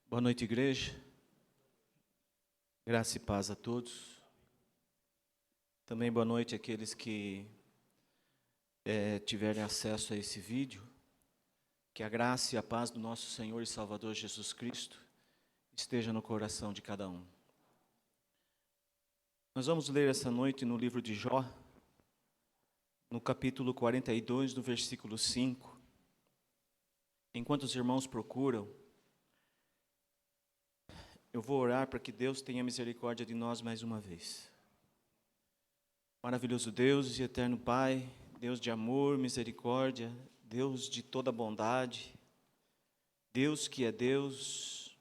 Boa noite, igreja. Graça e paz a todos. Também boa noite àqueles que tiverem acesso a esse vídeo. Que a graça e a paz do nosso Senhor e Salvador Jesus Cristo esteja no coração de cada um. Nós vamos ler essa noite no livro de Jó, no capítulo 42, no versículo 5. Enquanto os irmãos procuram, eu vou orar para que Deus tenha misericórdia de nós mais uma vez. Maravilhoso Deus e eterno Pai, Deus de amor, misericórdia, Deus de toda bondade, Deus que é Deus,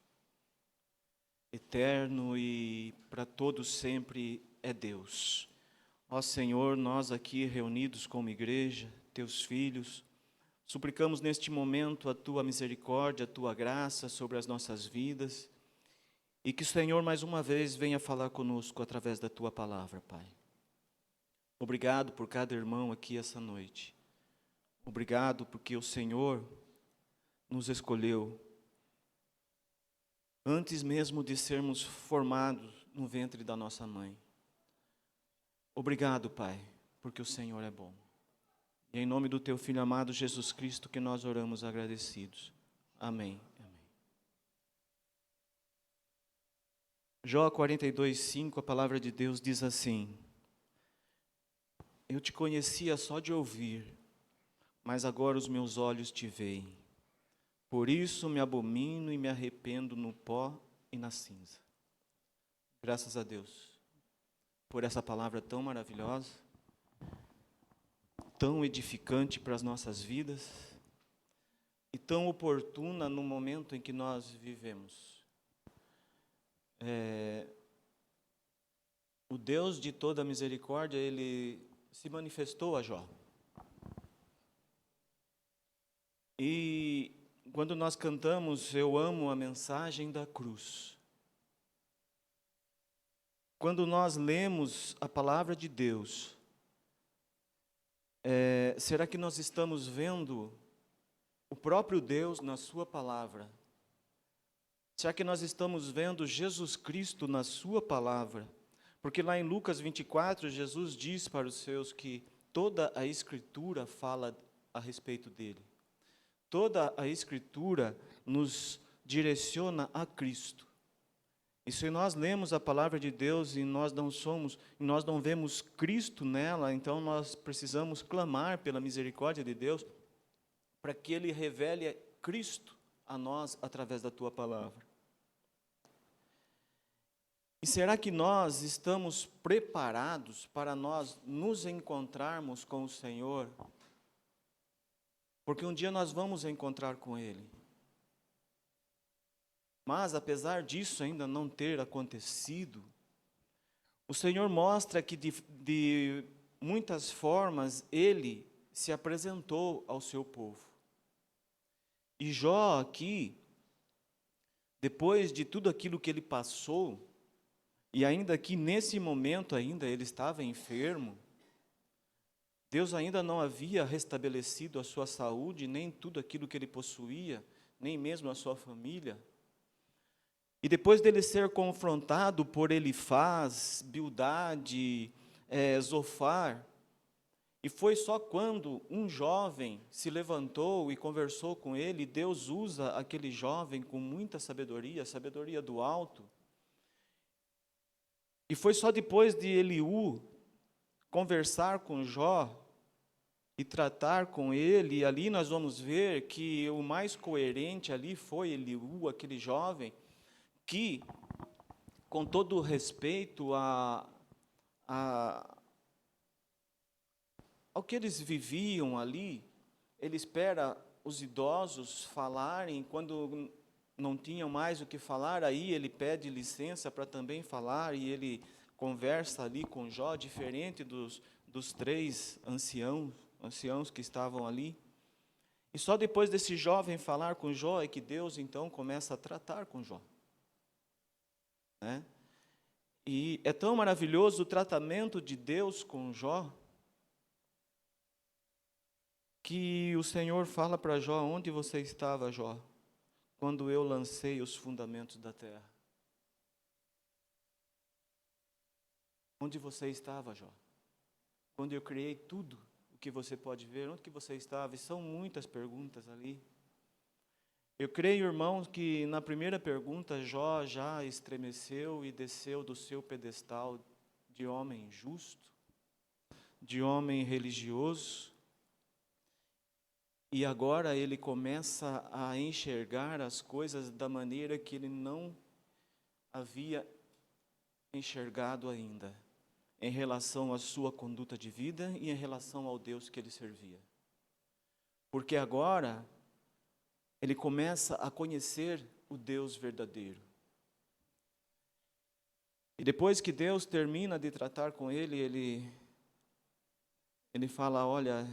eterno e para todos sempre é Deus. Ó Senhor, nós aqui reunidos como igreja, Teus filhos, suplicamos neste momento a Tua misericórdia, a Tua graça sobre as nossas vidas, e que o Senhor mais uma vez venha falar conosco através da Tua palavra, Pai. Obrigado por cada irmão aqui essa noite. Obrigado porque o Senhor nos escolheu antes mesmo de sermos formados no ventre da nossa mãe. Obrigado, Pai, porque o Senhor é bom. E em nome do Teu Filho amado Jesus Cristo que nós oramos agradecidos. Amém. Jó 42:5, a palavra de Deus diz assim: Eu te conhecia só de ouvir, mas agora os meus olhos te veem. Por isso me abomino e me arrependo no pó e na cinza. Graças a Deus por essa palavra tão maravilhosa, tão edificante para as nossas vidas e tão oportuna no momento em que nós vivemos. O Deus de toda misericórdia, Ele se manifestou a Jó. E quando nós cantamos, eu amo a mensagem da cruz. Quando nós lemos a palavra de Deus, será que nós estamos vendo o próprio Deus na sua palavra? Será que nós estamos vendo Jesus Cristo na sua palavra? Porque lá em Lucas 24, Jesus diz para os seus que toda a Escritura fala a respeito dele. Toda a Escritura nos direciona a Cristo. E se nós lemos a palavra de Deus e nós não vemos Cristo nela, então nós precisamos clamar pela misericórdia de Deus para que Ele revele Cristo a nós através da Tua palavra. E será que nós estamos preparados para nós nos encontrarmos com o Senhor? Porque um dia nós vamos encontrar com Ele. Mas, apesar disso ainda não ter acontecido, o Senhor mostra que de muitas formas Ele se apresentou ao seu povo. E Jó aqui, depois de tudo aquilo que ele passou, e ainda que nesse momento ainda ele estava enfermo, Deus ainda não havia restabelecido a sua saúde, nem tudo aquilo que ele possuía, nem mesmo a sua família. E depois dele ser confrontado por Elifaz, Bildade, Zofar, e foi só quando um jovem se levantou e conversou com ele, Deus usa aquele jovem com muita sabedoria, sabedoria do alto. E foi só depois de Eliú conversar com Jó e tratar com ele, e ali nós vamos ver que o mais coerente ali foi Eliú, aquele jovem, que, com todo o respeito ao que eles viviam ali, ele espera os idosos falarem, quando não tinham mais o que falar, aí ele pede licença para também falar, e ele conversa ali com Jó, diferente dos três anciãos que estavam ali. E só depois desse jovem falar com Jó é que Deus então começa a tratar com Jó. E é tão maravilhoso o tratamento de Deus com Jó, que o Senhor fala para Jó: onde você estava, Jó, quando eu lancei os fundamentos da terra. Onde você estava, Jó? Quando eu criei tudo o que você pode ver, onde que você estava? E são muitas perguntas ali. Eu creio, irmãos, que na primeira pergunta, Jó já estremeceu e desceu do seu pedestal de homem justo, de homem religioso, e agora ele começa a enxergar as coisas da maneira que ele não havia enxergado ainda, em relação à sua conduta de vida e em relação ao Deus que ele servia. Porque agora ele começa a conhecer o Deus verdadeiro. E depois que Deus termina de tratar com ele, ele fala, olha,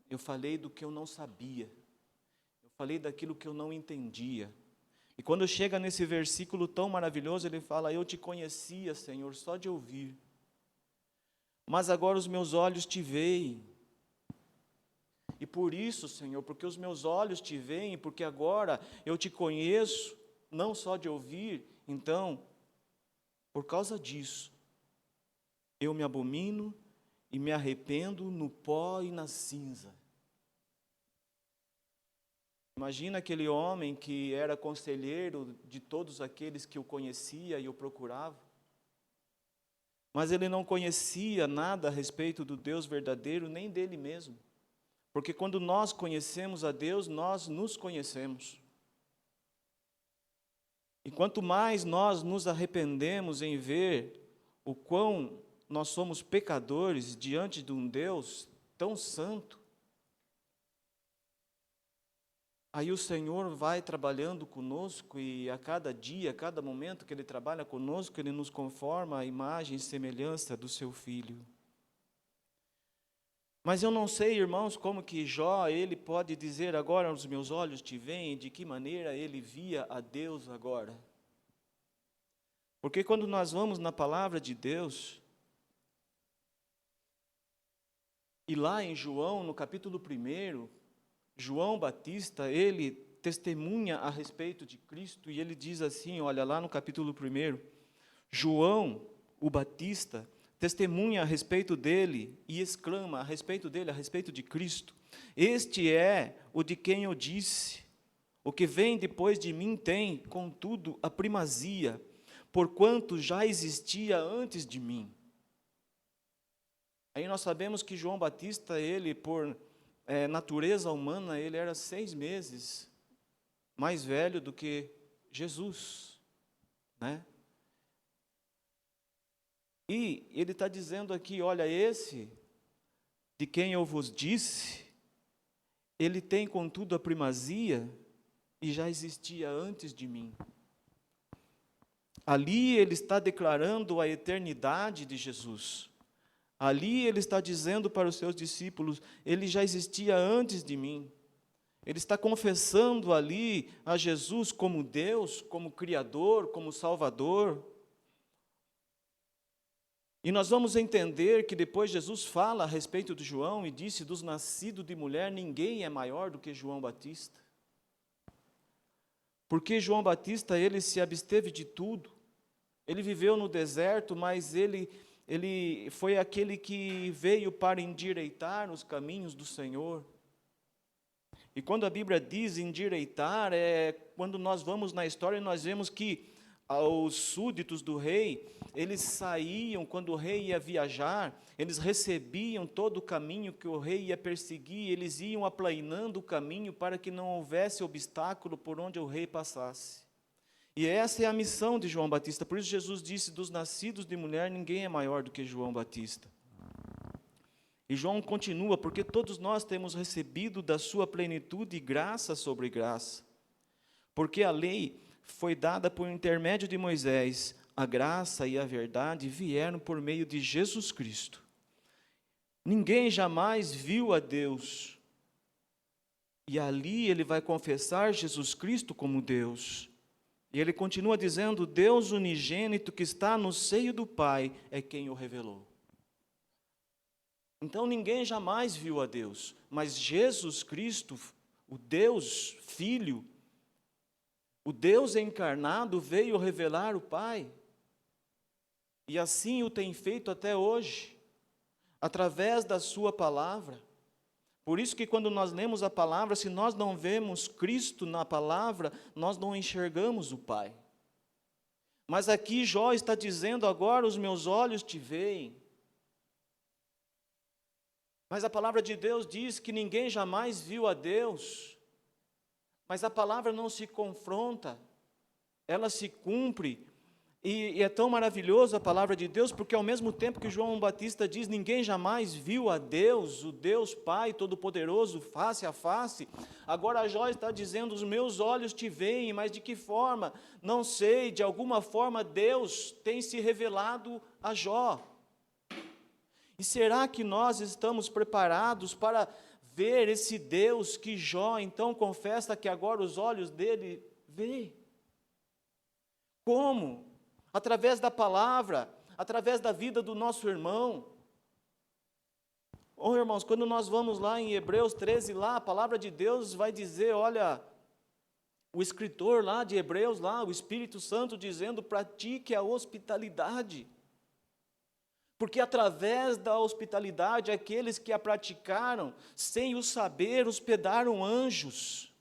eu falei do que eu não sabia, eu falei daquilo que eu não entendia. E quando chega nesse versículo tão maravilhoso, ele fala, eu te conhecia, Senhor, só de ouvir, mas agora os meus olhos te veem. E por isso, Senhor, porque os meus olhos te veem, porque agora eu te conheço, não só de ouvir, então, por causa disso, eu me abomino e me arrependo no pó e na cinza. Imagina aquele homem que era conselheiro de todos aqueles que o conhecia e o procurava, mas ele não conhecia nada a respeito do Deus verdadeiro, nem dele mesmo. Porque quando nós conhecemos a Deus, nós nos conhecemos. E quanto mais nós nos arrependemos em ver o quão nós somos pecadores diante de um Deus tão santo, aí o Senhor vai trabalhando conosco e a cada dia, a cada momento que Ele trabalha conosco, Ele nos conforma à imagem e semelhança do Seu Filho. Mas eu não sei, irmãos, como que Jó, ele pode dizer agora, os meus olhos te veem, de que maneira ele via a Deus agora. Porque quando nós vamos na palavra de Deus, e lá em João, no capítulo 1, João Batista, ele testemunha a respeito de Cristo, e ele diz assim, olha lá no capítulo 1, João, o Batista, testemunha a respeito dele e exclama a respeito dele, a respeito de Cristo, este é o de quem eu disse, o que vem depois de mim tem, contudo, a primazia, porquanto já existia antes de mim. Aí nós sabemos que João Batista, ele por natureza humana, ele era 6 meses mais velho do que Jesus, né? E ele está dizendo aqui, olha, esse de quem eu vos disse, ele tem contudo a primazia e já existia antes de mim. Ali ele está declarando a eternidade de Jesus. Ali ele está dizendo para os seus discípulos, ele já existia antes de mim. Ele está confessando ali a Jesus como Deus, como Criador, como Salvador. E nós vamos entender que depois Jesus fala a respeito de João e disse, dos nascidos de mulher, ninguém é maior do que João Batista. Porque João Batista, ele se absteve de tudo. Ele viveu no deserto, mas ele foi aquele que veio para endireitar os caminhos do Senhor. E quando a Bíblia diz endireitar, quando nós vamos na história, nós vemos que os súditos do rei, eles saíam, quando o rei ia viajar, eles recebiam todo o caminho que o rei ia perseguir, eles iam aplainando o caminho para que não houvesse obstáculo por onde o rei passasse. E essa é a missão de João Batista, por isso Jesus disse, dos nascidos de mulher, ninguém é maior do que João Batista. E João continua, porque todos nós temos recebido da sua plenitude graça sobre graça. Porque a lei foi dada por intermédio de Moisés, a graça e a verdade vieram por meio de Jesus Cristo. Ninguém jamais viu a Deus. E ali ele vai confessar Jesus Cristo como Deus. E ele continua dizendo, Deus unigênito que está no seio do Pai é quem o revelou. Então ninguém jamais viu a Deus, mas Jesus Cristo, o Deus Filho, O Deus encarnado veio revelar o Pai, e assim o tem feito até hoje, através da sua palavra. Por isso que quando nós lemos a palavra, se nós não vemos Cristo na palavra, nós não enxergamos o Pai. Mas aqui Jó está dizendo: agora os meus olhos te veem. Mas a palavra de Deus diz que ninguém jamais viu a Deus. Mas a palavra não se confronta, ela se cumpre. E é tão maravilhoso a palavra de Deus, porque ao mesmo tempo que João Batista diz: ninguém jamais viu a Deus, o Deus Pai Todo-Poderoso, face a face, agora Jó está dizendo: os meus olhos te veem. Mas de que forma? Não sei, de alguma forma Deus tem se revelado a Jó. E será que nós estamos preparados para ver esse Deus que Jó então confessa que agora os olhos dele veem? Como? Através da palavra, através da vida do nosso irmão. Oh, irmãos, quando nós vamos lá em Hebreus 13, lá, a palavra de Deus vai dizer, olha, o escritor lá de Hebreus, lá, o Espírito Santo dizendo: pratique a hospitalidade. Porque através da hospitalidade, aqueles que a praticaram, sem o saber, hospedaram anjos.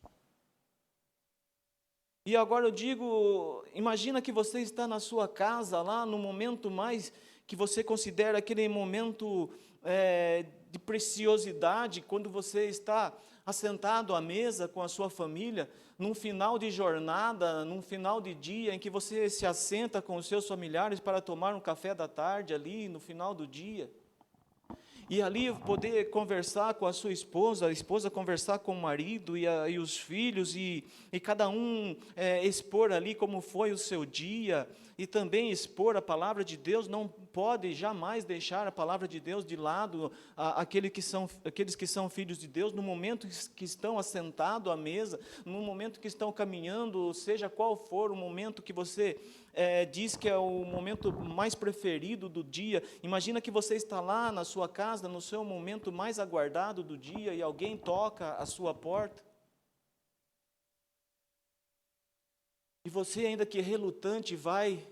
E agora eu digo, imagina que você está na sua casa, lá no momento mais que você considera aquele momento de preciosidade, quando você está assentado à mesa com a sua família, num final de jornada, num final de dia, em que você se assenta com os seus familiares para tomar um café da tarde ali, no final do dia. E ali poder conversar com a sua esposa, a esposa conversar com o marido e os filhos, e cada um expor ali como foi o seu dia, e também expor a palavra de Deus. Não pode jamais deixar a palavra de Deus de lado, aqueles que são filhos de Deus, no momento que estão assentados à mesa, no momento que estão caminhando, seja qual for o momento que você diz que é o momento mais preferido do dia. Imagina que você está lá na sua casa, no seu momento mais aguardado do dia, e alguém toca a sua porta. E você, ainda que relutante, vai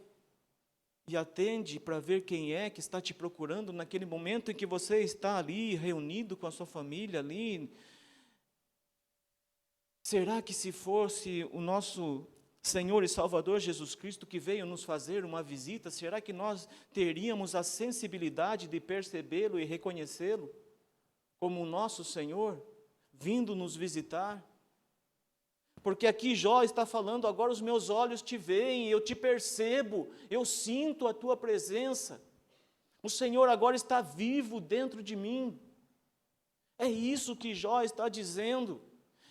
e atende para ver quem é que está te procurando naquele momento em que você está ali, reunido com a sua família ali. Será que se fosse o nosso Senhor e Salvador Jesus Cristo que veio nos fazer uma visita, será que nós teríamos a sensibilidade de percebê-lo e reconhecê-lo como o nosso Senhor, vindo nos visitar? Porque aqui Jó está falando: agora os meus olhos te veem, eu te percebo, eu sinto a tua presença. O Senhor agora está vivo dentro de mim. É isso que Jó está dizendo.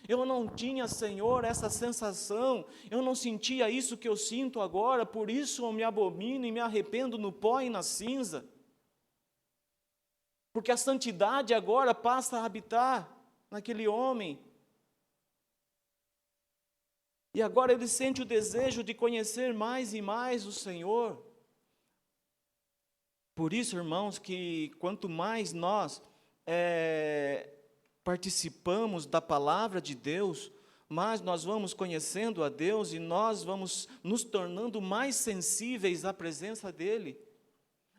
Eu não tinha, Senhor, essa sensação, eu não sentia isso que eu sinto agora, por isso eu me abomino e me arrependo no pó e na cinza. Porque a santidade agora passa a habitar naquele homem. E agora ele sente o desejo de conhecer mais e mais o Senhor. Por isso, irmãos, que quanto mais nós participamos da palavra de Deus, mais nós vamos conhecendo a Deus e nós vamos nos tornando mais sensíveis à presença dEle,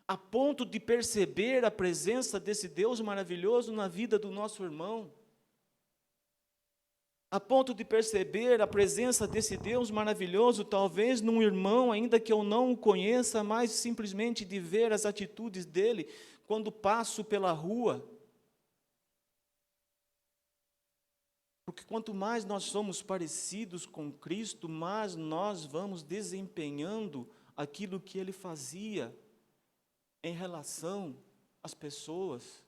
a ponto de perceber a presença desse Deus maravilhoso na vida do nosso irmão, a ponto de perceber a presença desse Deus maravilhoso, talvez num irmão, ainda que eu não o conheça, mas simplesmente de ver as atitudes dele quando passo pela rua. Porque quanto mais nós somos parecidos com Cristo, mais nós vamos desempenhando aquilo que Ele fazia em relação às pessoas.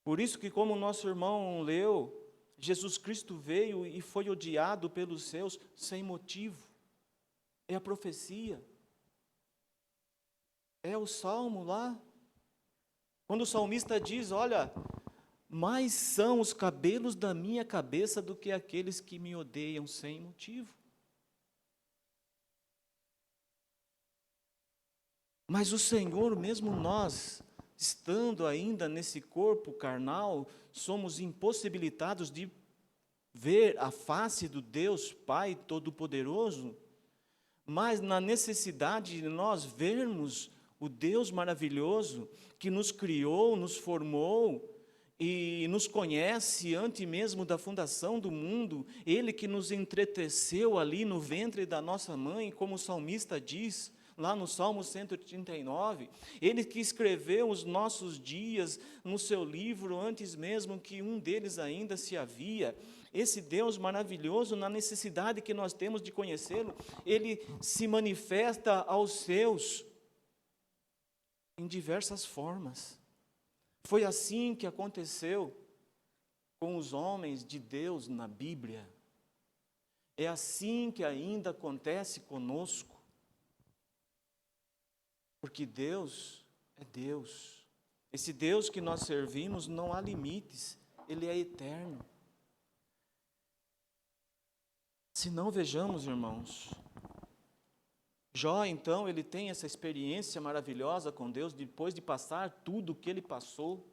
Por isso que, como o nosso irmão leu, Jesus Cristo veio e foi odiado pelos seus sem motivo. É a profecia. É o salmo lá. Quando o salmista diz: olha, mais são os cabelos da minha cabeça do que aqueles que me odeiam sem motivo. Mas o Senhor, mesmo nós, estando ainda nesse corpo carnal, somos impossibilitados de ver a face do Deus Pai Todo-Poderoso, mas na necessidade de nós vermos o Deus maravilhoso que nos criou, nos formou e nos conhece antes mesmo da fundação do mundo, Ele que nos entreteceu ali no ventre da nossa mãe, como o salmista diz, lá no Salmo 139, Ele que escreveu os nossos dias no seu livro antes mesmo que um deles ainda se havia. Esse Deus maravilhoso, na necessidade que nós temos de conhecê-lo, Ele se manifesta aos seus em diversas formas. Foi assim que aconteceu com os homens de Deus na Bíblia. É assim que ainda acontece conosco. Porque Deus é Deus. Esse Deus que nós servimos não há limites, Ele é eterno. Se não, vejamos, irmãos, Jó, então, ele tem essa experiência maravilhosa com Deus, depois de passar tudo o que ele passou,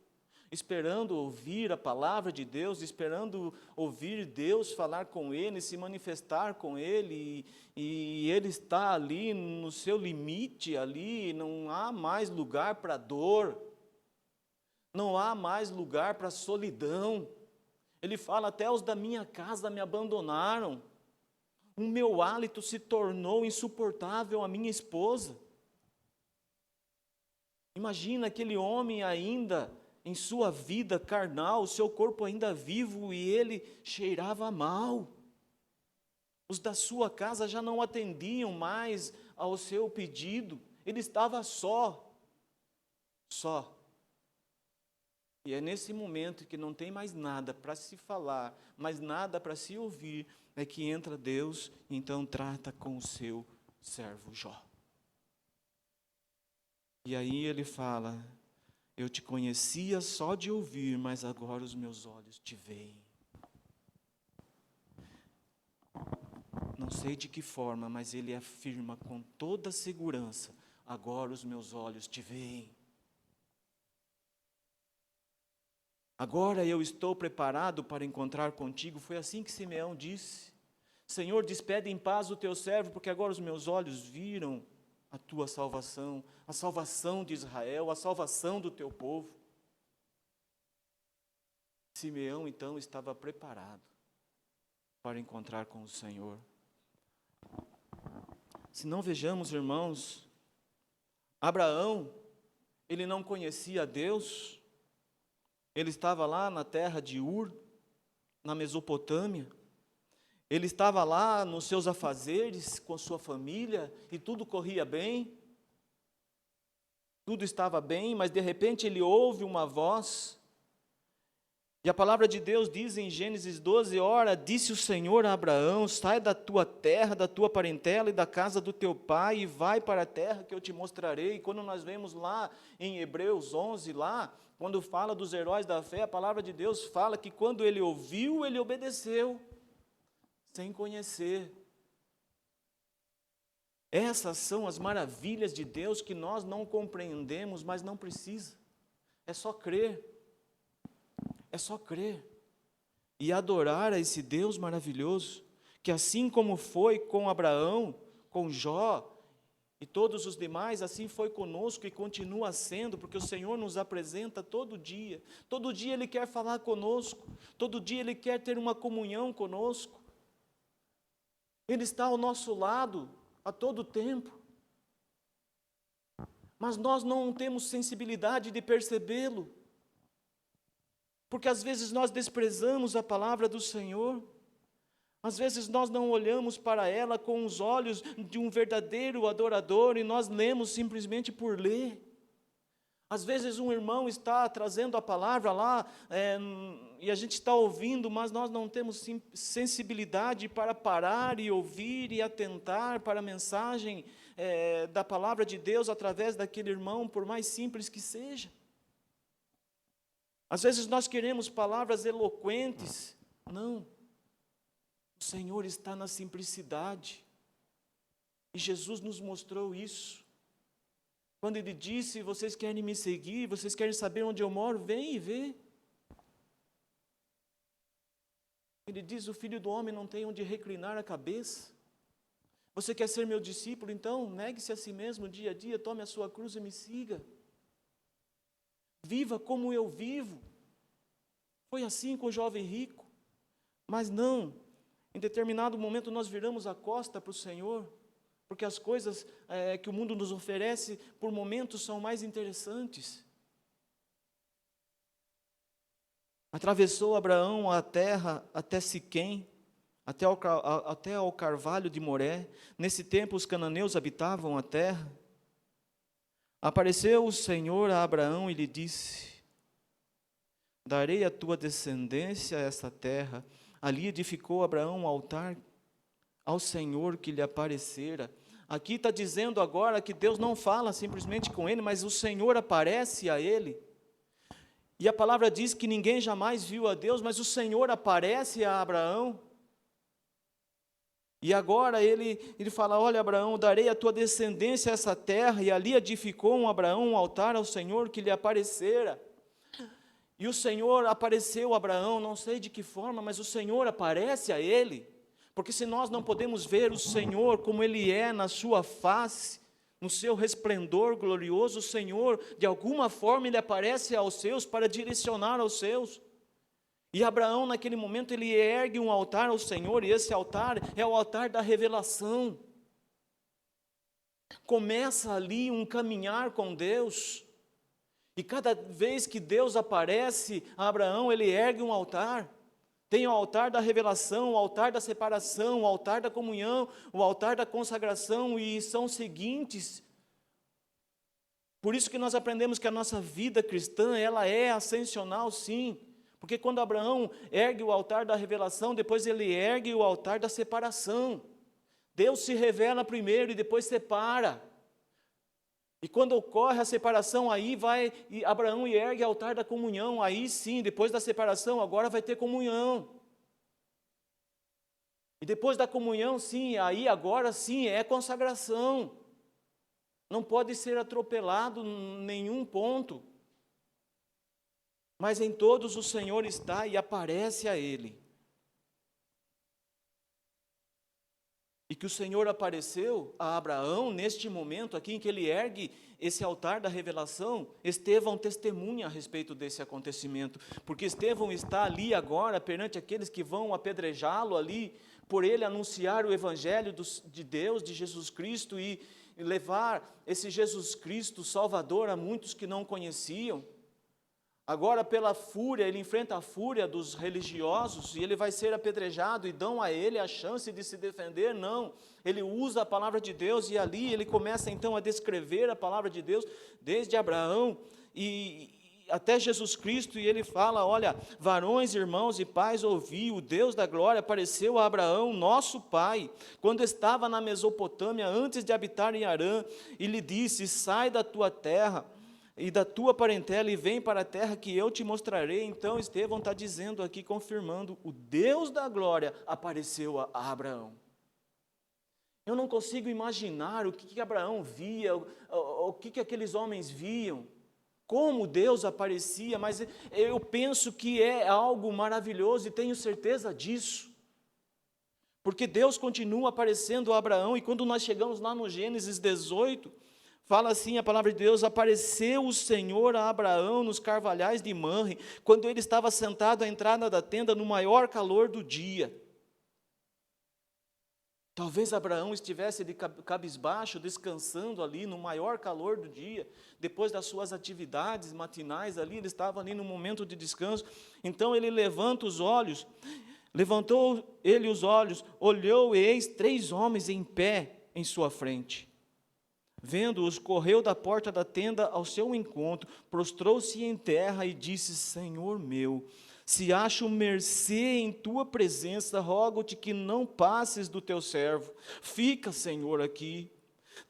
esperando ouvir a palavra de Deus, esperando ouvir Deus falar com ele, se manifestar com ele, e ele está ali no seu limite, ali, não há mais lugar para dor, não há mais lugar para solidão. Ele fala, até os da minha casa me abandonaram, o meu hálito se tornou insuportável à minha esposa. Imagina aquele homem ainda em sua vida carnal, seu corpo ainda vivo, e ele cheirava mal. Os da sua casa já não atendiam mais ao seu pedido, ele estava só. E é nesse momento que não tem mais nada para se falar, mais nada para se ouvir, é que entra Deus e então trata com o seu servo Jó. E aí ele fala, eu te conhecia só de ouvir, mas agora os meus olhos te veem. Não sei de que forma, mas ele afirma com toda segurança, agora os meus olhos te veem. Agora eu estou preparado para encontrar contigo. Foi assim que Simeão disse. Senhor, despede em paz o teu servo, porque agora os meus olhos viram a tua salvação, a salvação de Israel, a salvação do teu povo. Simeão, então, estava preparado para encontrar com o Senhor. Se não, vejamos, irmãos, Abraão, ele não conhecia Deus. Ele estava lá na terra de Ur, na Mesopotâmia. Ele estava lá nos seus afazeres com sua família e tudo corria bem. Tudo estava bem, mas de repente ele ouve uma voz. E a palavra de Deus diz em Gênesis 12, ora, disse o Senhor a Abraão, sai da tua terra, da tua parentela e da casa do teu pai e vai para a terra que eu te mostrarei. E quando nós vemos lá em Hebreus 11, lá, quando fala dos heróis da fé, a palavra de Deus fala que quando ele ouviu, ele obedeceu, sem conhecer. Essas são as maravilhas de Deus que nós não compreendemos, mas não precisa. É só crer. É só crer. E adorar a esse Deus maravilhoso, que assim como foi com Abraão, com Jó, e todos os demais, assim foi conosco e continua sendo, porque o Senhor nos apresenta todo dia Ele quer falar conosco, todo dia Ele quer ter uma comunhão conosco, Ele está ao nosso lado a todo tempo, mas nós não temos sensibilidade de percebê-lo, porque às vezes nós desprezamos a palavra do Senhor, às vezes nós não olhamos para ela com os olhos de um verdadeiro adorador e nós lemos simplesmente por ler. Às vezes um irmão está trazendo a palavra lá e a gente está ouvindo, mas nós não temos sensibilidade para parar e ouvir e atentar para a mensagem da palavra de Deus através daquele irmão, por mais simples que seja. Às vezes nós queremos palavras eloquentes. Não. O Senhor está na simplicidade. E Jesus nos mostrou isso. Quando Ele disse, vocês querem me seguir, vocês querem saber onde eu moro, vem e vê. Ele diz: o Filho do Homem não tem onde reclinar a cabeça. Você quer ser meu discípulo? Então negue-se a si mesmo dia a dia, tome a sua cruz e me siga. Viva como eu vivo. Foi assim com o jovem rico. Mas não, em determinado momento nós viramos a costa para o Senhor, porque as coisas que o mundo nos oferece, por momentos, são mais interessantes. Atravessou Abraão a terra até Siquém, até ao carvalho de Moré. Nesse tempo os cananeus habitavam a terra. Apareceu o Senhor a Abraão e lhe disse: darei à tua descendência essa terra. Ali edificou Abraão um altar ao Senhor que lhe aparecera. Aqui está dizendo agora que Deus não fala simplesmente com ele, mas o Senhor aparece a ele. E a palavra diz que ninguém jamais viu a Deus, mas o Senhor aparece a Abraão. E agora ele fala: olha, Abraão, darei à tua descendência essa terra. E ali edificou Abraão um altar ao Senhor que lhe aparecera. E o Senhor apareceu a Abraão, não sei de que forma, mas o Senhor aparece a ele. Porque se nós não podemos ver o Senhor como Ele é na sua face, no seu resplendor glorioso, o Senhor, de alguma forma, Ele aparece aos seus para direcionar aos seus. E Abraão, naquele momento, ele ergue um altar ao Senhor, e esse altar é o altar da revelação. Começa ali um caminhar com Deus, e cada vez que Deus aparece a Abraão, ele ergue um altar. Tem o altar da revelação, o altar da separação, o altar da comunhão, o altar da consagração, e são seguintes. Por isso que nós aprendemos que a nossa vida cristã, ela é ascensional, sim. Porque quando Abraão ergue o altar da revelação, depois ele ergue o altar da separação. Deus se revela primeiro e depois separa. E quando ocorre a separação, aí vai Abraão e ergue o altar da comunhão. Aí sim, depois da separação, agora vai ter comunhão. E depois da comunhão, sim, aí agora sim é consagração. Não pode ser atropelado em nenhum ponto. Mas em todos o Senhor está e aparece a ele. E que o Senhor apareceu a Abraão neste momento aqui em que ele ergue esse altar da revelação. Estevão testemunha a respeito desse acontecimento, porque Estevão está ali agora perante aqueles que vão apedrejá-lo ali, por ele anunciar o evangelho de Deus, de Jesus Cristo, e levar esse Jesus Cristo Salvador a muitos que não conheciam. Agora, pela fúria, ele enfrenta a fúria dos religiosos e ele vai ser apedrejado e dão a ele a chance de se defender. Não, ele usa a palavra de Deus e ali ele começa então a descrever a palavra de Deus desde Abraão e até Jesus Cristo, e ele fala: olha, varões, irmãos e pais, ouvi, o Deus da glória apareceu a Abraão, nosso pai, quando estava na Mesopotâmia, antes de habitar em Harã, e lhe disse: sai da tua terra e da tua parentela, e vem para a terra que eu te mostrarei. Então Estevão está dizendo aqui, confirmando, o Deus da glória apareceu a Abraão. Eu não consigo imaginar o que Abraão via, o que aqueles homens viam, como Deus aparecia, mas eu penso que é algo maravilhoso e tenho certeza disso. Porque Deus continua aparecendo a Abraão, e quando nós chegamos lá no Gênesis 18, fala assim a palavra de Deus: apareceu o Senhor a Abraão nos carvalhais de Manre, quando ele estava sentado à entrada da tenda no maior calor do dia. Talvez Abraão estivesse de cabisbaixo, descansando ali no maior calor do dia, depois das suas atividades matinais ali, ele estava ali no momento de descanso. Então ele levantou ele os olhos, olhou, e eis 3 homens em pé em sua frente. Vendo-os, correu da porta da tenda ao seu encontro, prostrou-se em terra e disse: Senhor meu, se acho mercê em tua presença, rogo-te que não passes do teu servo. Fica, Senhor, aqui.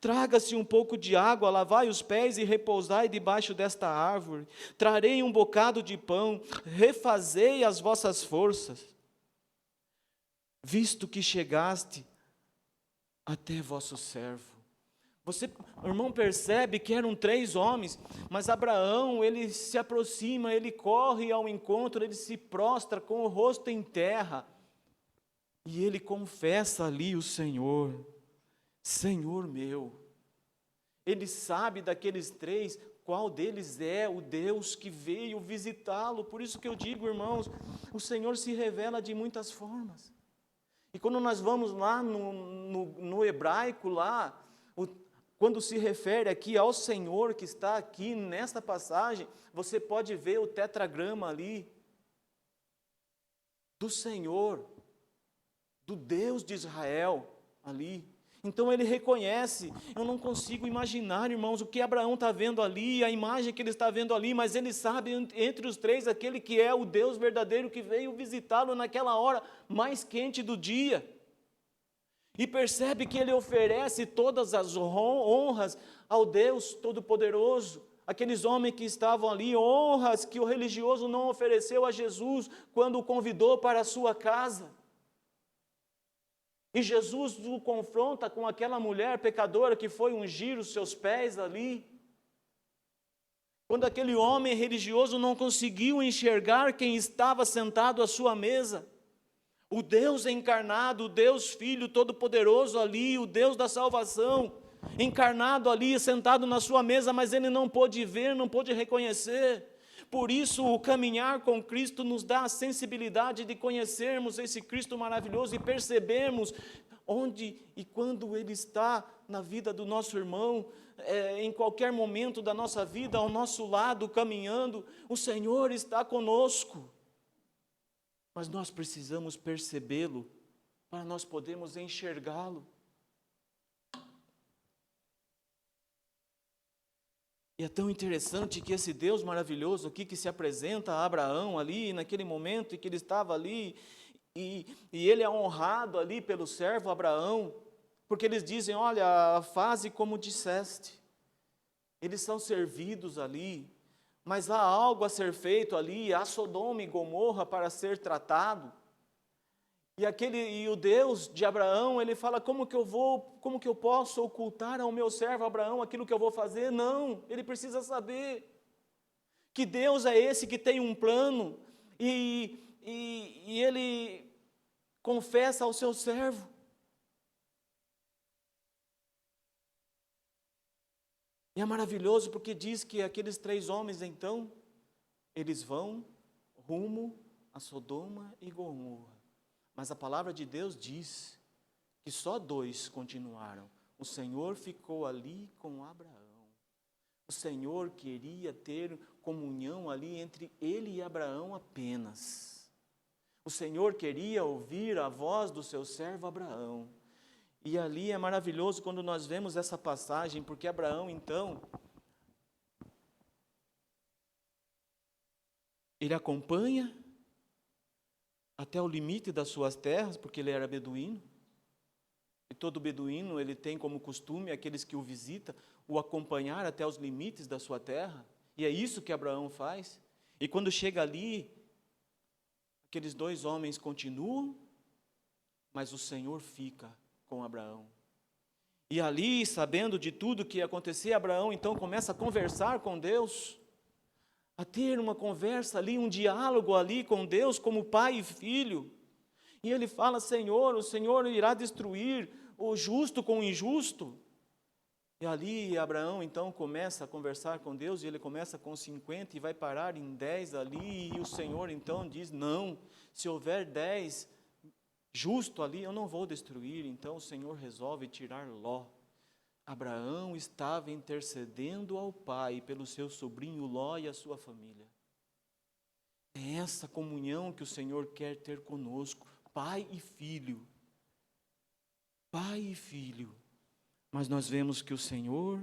Traga-se um pouco de água, lavai os pés e repousai debaixo desta árvore. Trarei um bocado de pão, refazei as vossas forças, visto que chegaste até vosso servo. Você, irmão, percebe que eram 3 homens, mas Abraão, ele se aproxima, ele corre ao encontro, ele se prostra com o rosto em terra. E ele confessa ali o Senhor, Senhor meu. Ele sabe daqueles três, qual deles é o Deus que veio visitá-lo. Por isso que eu digo, irmãos, o Senhor se revela de muitas formas. E quando nós vamos lá no hebraico, lá, quando se refere aqui ao Senhor que está aqui nesta passagem, você pode ver o tetragrama ali, do Senhor, do Deus de Israel, ali. Então ele reconhece, eu não consigo imaginar, irmãos, o que Abraão está vendo ali, a imagem que ele está vendo ali, mas ele sabe entre os três aquele que é o Deus verdadeiro que veio visitá-lo naquela hora mais quente do dia. E percebe que ele oferece todas as honras ao Deus Todo-Poderoso. Aqueles homens que estavam ali, honras que o religioso não ofereceu a Jesus quando o convidou para a sua casa. E Jesus o confronta com aquela mulher pecadora que foi ungir os seus pés ali. Quando aquele homem religioso não conseguiu enxergar quem estava sentado à sua mesa. O Deus encarnado, o Deus Filho Todo-Poderoso ali, o Deus da salvação, encarnado ali, sentado na sua mesa, mas ele não pôde ver, não pôde reconhecer. Por isso, o caminhar com Cristo nos dá a sensibilidade de conhecermos esse Cristo maravilhoso e percebermos onde e quando Ele está na vida do nosso irmão, em qualquer momento da nossa vida, ao nosso lado, caminhando, o Senhor está conosco. Mas nós precisamos percebê-lo para nós podermos enxergá-lo. E é tão interessante que esse Deus maravilhoso aqui que se apresenta a Abraão ali, naquele momento em que ele estava ali, e ele é honrado ali pelo servo Abraão, porque eles dizem, olha, faze como disseste. Eles são servidos ali, mas há algo a ser feito ali, há Sodoma e Gomorra para ser tratado. E o Deus de Abraão, ele fala, como que eu posso ocultar ao meu servo Abraão aquilo que eu vou fazer? Não, ele precisa saber que Deus é esse que tem um plano, e ele confessa ao seu servo. E é maravilhoso porque diz que aqueles três homens, então, eles vão rumo a Sodoma e Gomorra. Mas a palavra de Deus diz que só dois continuaram. O Senhor ficou ali com Abraão. O Senhor queria ter comunhão ali entre ele e Abraão apenas. O Senhor queria ouvir a voz do seu servo Abraão. E ali é maravilhoso quando nós vemos essa passagem, porque Abraão, então, ele acompanha até o limite das suas terras, porque ele era beduíno. E todo beduíno, ele tem como costume, aqueles que o visitam, o acompanhar até os limites da sua terra. E é isso que Abraão faz. E quando chega ali, aqueles dois homens continuam, mas o Senhor fica com Abraão. E ali, sabendo de tudo que ia acontecer, Abraão então começa a conversar com Deus, a ter uma conversa ali, um diálogo ali com Deus, como pai e filho. E ele fala, Senhor, o Senhor irá destruir o justo com o injusto. E ali Abraão então começa a conversar com Deus, e ele começa com 50 e vai parar em 10 ali, e o Senhor então diz, não, se houver 10 justo ali, eu não vou destruir. Então o Senhor resolve tirar Ló. Abraão estava intercedendo ao Pai pelo seu sobrinho Ló e a sua família. É essa comunhão que o Senhor quer ter conosco, pai e filho. Pai e filho. Mas nós vemos que o Senhor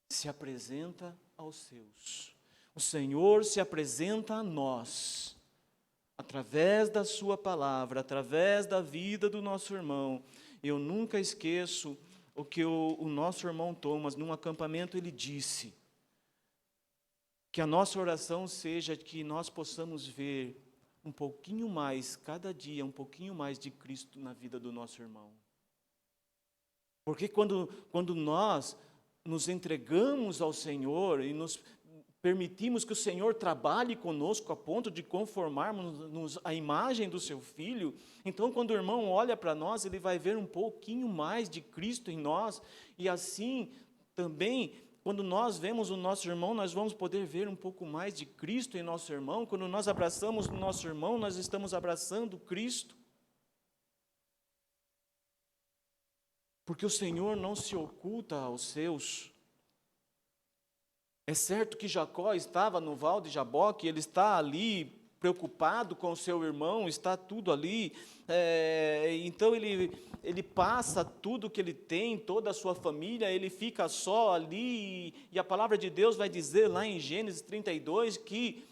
se apresenta aos seus. O Senhor se apresenta a nós, através da sua palavra, através da vida do nosso irmão. Eu nunca esqueço o que o nosso irmão Thomas, num acampamento, ele disse, que a nossa oração seja que nós possamos ver um pouquinho mais, cada dia, um pouquinho mais de Cristo na vida do nosso irmão. Porque quando nós nos entregamos ao Senhor e nos permitimos que o Senhor trabalhe conosco a ponto de conformarmos-nos à imagem do seu Filho, então quando o irmão olha para nós, ele vai ver um pouquinho mais de Cristo em nós, e assim também, quando nós vemos o nosso irmão, nós vamos poder ver um pouco mais de Cristo em nosso irmão. Quando nós abraçamos o nosso irmão, nós estamos abraçando Cristo. Porque o Senhor não se oculta aos seus. É certo que Jacó estava no val de Jaboque, ele está ali preocupado com o seu irmão, está tudo ali, então ele passa tudo que ele tem, toda a sua família, ele fica só ali, e a palavra de Deus vai dizer lá em Gênesis 32, que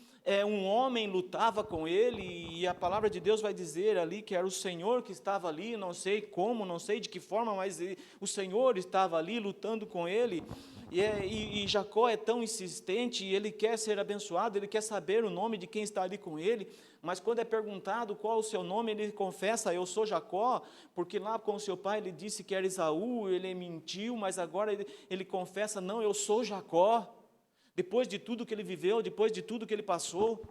um homem lutava com ele, e a palavra de Deus vai dizer ali que era o Senhor que estava ali, não sei como, não sei de que forma, mas o Senhor estava ali lutando com ele. E Jacó é tão insistente, e ele quer ser abençoado, ele quer saber o nome de quem está ali com ele, mas quando é perguntado qual o seu nome, ele confessa: eu sou Jacó, porque lá com seu pai ele disse que era Esaú, ele mentiu, mas agora ele confessa: não, eu sou Jacó, depois de tudo que ele viveu, depois de tudo que ele passou,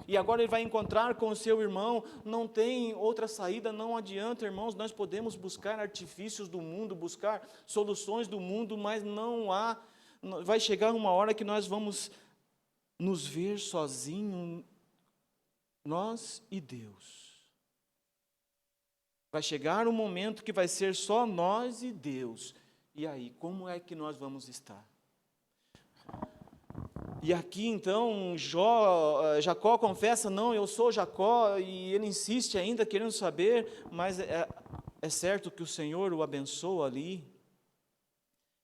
e agora ele vai encontrar com o seu irmão, não tem outra saída, não adianta, irmãos, nós podemos buscar artifícios do mundo, buscar soluções do mundo, mas não há, vai chegar uma hora que nós vamos nos ver sozinhos, nós e Deus. Vai chegar um momento que vai ser só nós e Deus, e aí, como é que nós vamos estar? E aqui então Jacó confessa: não, eu sou Jacó, e ele insiste ainda querendo saber, mas é certo que o Senhor o abençoa ali,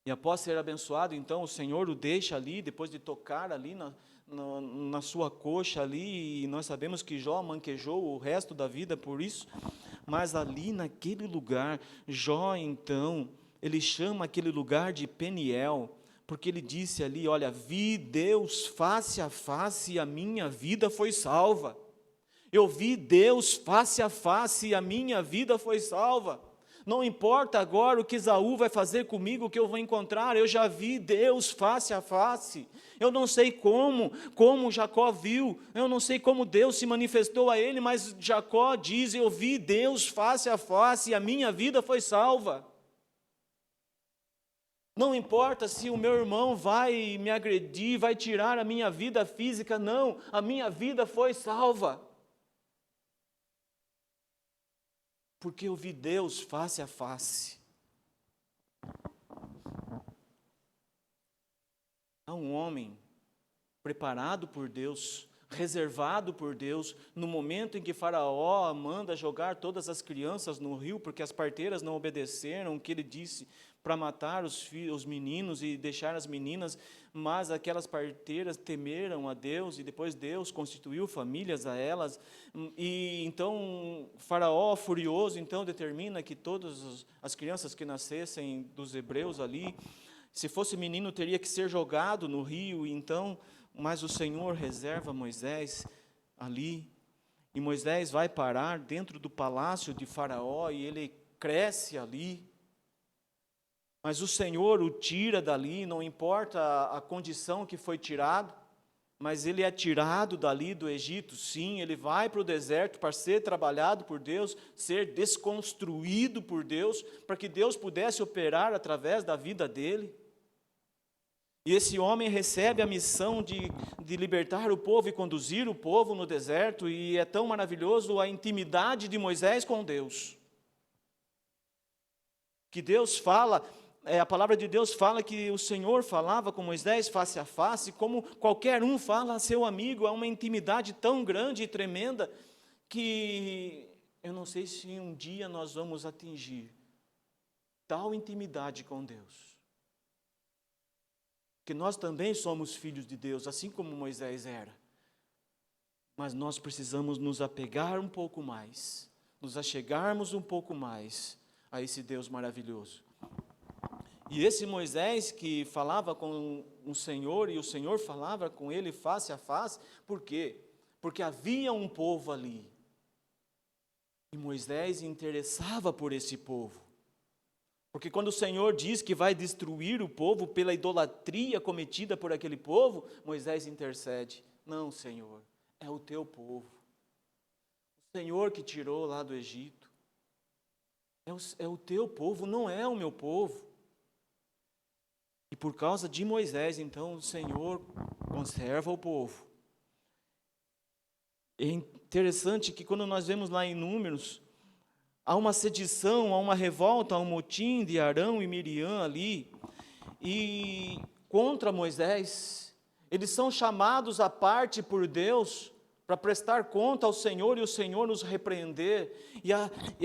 e após ser abençoado, então o Senhor o deixa ali, depois de tocar ali na sua coxa ali, e nós sabemos que Jó manquejou o resto da vida por isso, mas ali naquele lugar, Jó então, ele chama aquele lugar de Peniel, porque ele disse ali: olha, vi Deus face a face e a minha vida foi salva. Eu vi Deus face a face e a minha vida foi salva. Não importa agora o que Esaú vai fazer comigo, o que eu vou encontrar, eu já vi Deus face a face. Eu não sei como Jacó viu, eu não sei como Deus se manifestou a ele, mas Jacó diz: eu vi Deus face a face e a minha vida foi salva. Não importa se o meu irmão vai me agredir, vai tirar a minha vida física, não, a minha vida foi salva. Porque eu vi Deus face a face. Há um homem preparado por Deus, reservado por Deus, no momento em que Faraó manda jogar todas as crianças no rio, porque as parteiras não obedeceram o que ele disse, para matar os meninos e deixar as meninas, mas aquelas parteiras temeram a Deus, e depois Deus constituiu famílias a elas, e então Faraó, furioso, então determina que todas as crianças que nascessem dos hebreus ali, se fosse menino teria que ser jogado no rio, então, mas o Senhor reserva Moisés ali, e Moisés vai parar dentro do palácio de Faraó, e ele cresce ali, mas o Senhor o tira dali, não importa a condição que foi tirado, mas ele é tirado dali do Egito, sim, ele vai para o deserto para ser trabalhado por Deus, ser desconstruído por Deus, para que Deus pudesse operar através da vida dele. E esse homem recebe a missão de libertar o povo e conduzir o povo no deserto, e é tão maravilhoso a intimidade de Moisés com Deus. Que Deus fala, a palavra de Deus fala que o Senhor falava com Moisés face a face, como qualquer um fala a seu amigo, é uma intimidade tão grande e tremenda, que eu não sei se um dia nós vamos atingir tal intimidade com Deus. Que nós também somos filhos de Deus, assim como Moisés era. Mas nós precisamos nos apegar um pouco mais, nos achegarmos um pouco mais a esse Deus maravilhoso. E esse Moisés que falava com o Senhor, e o Senhor falava com ele face a face, por quê? Porque havia um povo ali. E Moisés interessava por esse povo. Porque quando o Senhor diz que vai destruir o povo pela idolatria cometida por aquele povo, Moisés intercede. Não, Senhor, é o teu povo. O Senhor que tirou lá do Egito. É o teu povo, não é o meu povo. E por causa de Moisés, então, o Senhor conserva o povo. É interessante que quando nós vemos lá em Números, há uma sedição, há uma revolta, há um motim de Arão e Miriam ali, e contra Moisés. Eles são chamados à parte por Deus para prestar conta ao Senhor e o Senhor nos repreender. E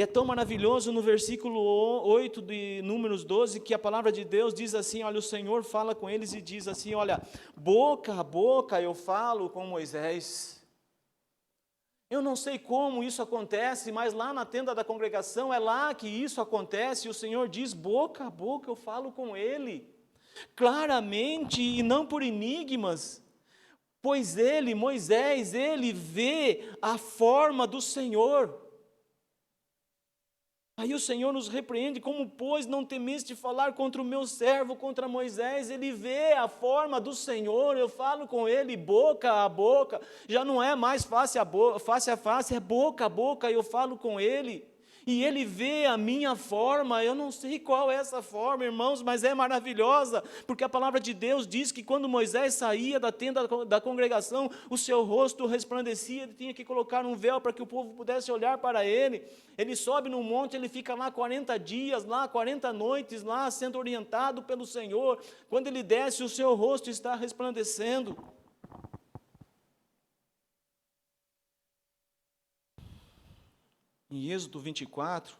é tão maravilhoso no versículo 8 de Números 12, que a palavra de Deus diz assim, olha, o Senhor fala com eles e diz assim, olha, boca a boca eu falo com Moisés. Eu não sei como isso acontece, mas lá na tenda da congregação é lá que isso acontece, e o Senhor diz, boca a boca eu falo com ele, claramente e não por enigmas. Pois ele, Moisés, ele vê a forma do Senhor. Aí o Senhor nos repreende, como pois não temeste falar contra o meu servo, contra Moisés? Ele vê a forma do Senhor, eu falo com ele boca a boca, já não é mais face a face, é boca a boca, eu falo com ele. E ele vê a minha forma, eu não sei qual é essa forma, irmãos, mas é maravilhosa, porque a palavra de Deus diz que quando Moisés saía da tenda da congregação, o seu rosto resplandecia, ele tinha que colocar um véu para que o povo pudesse olhar para ele. Ele sobe no monte, ele fica lá 40 dias, lá 40 noites, lá sendo orientado pelo Senhor. Quando ele desce, o seu rosto está resplandecendo. Em Êxodo 24,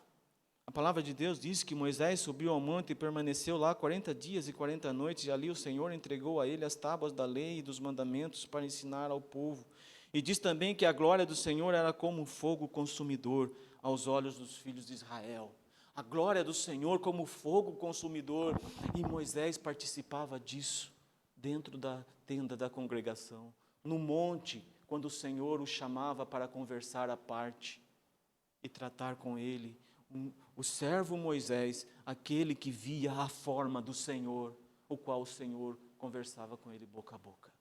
a palavra de Deus diz que Moisés subiu ao monte e permaneceu lá 40 dias e 40 noites, e ali o Senhor entregou a ele as tábuas da lei e dos mandamentos para ensinar ao povo. E diz também que a glória do Senhor era como fogo consumidor aos olhos dos filhos de Israel. A glória do Senhor como fogo consumidor, e Moisés participava disso dentro da tenda da congregação, no monte, quando o Senhor o chamava para conversar à parte e tratar com ele, o servo Moisés, aquele que via a forma do Senhor, o qual o Senhor conversava com ele boca a boca.